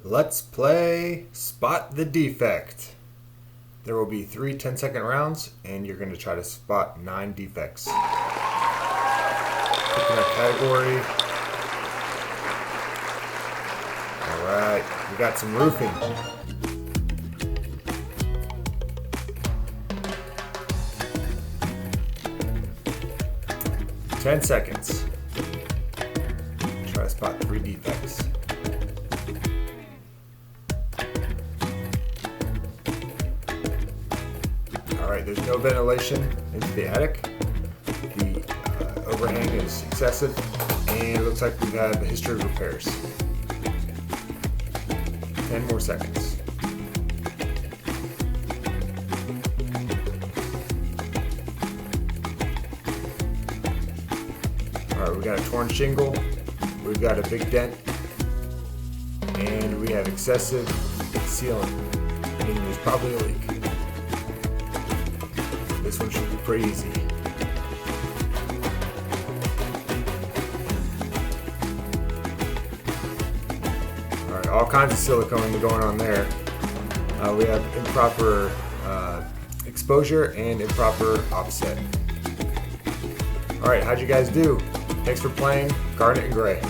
Let's play Spot the Defect. There will be 3 10-second rounds, and you're going to try to spot 9 defects. Picking a category. Alright, we got some roofing. Ten seconds. Try to spot 3 defects. Alright, there's no ventilation into the attic. The overhang is excessive, and it looks like we've had a history of repairs. 10 more seconds. Alright, we got a torn shingle, we've got a big dent, and we have excessive sealant, meaning there's probably a leak. This one should be pretty easy. Alright, all kinds of silicone going on there. We have improper exposure and improper offset. Alright, how'd you guys do? Thanks for playing Garnet and Gray.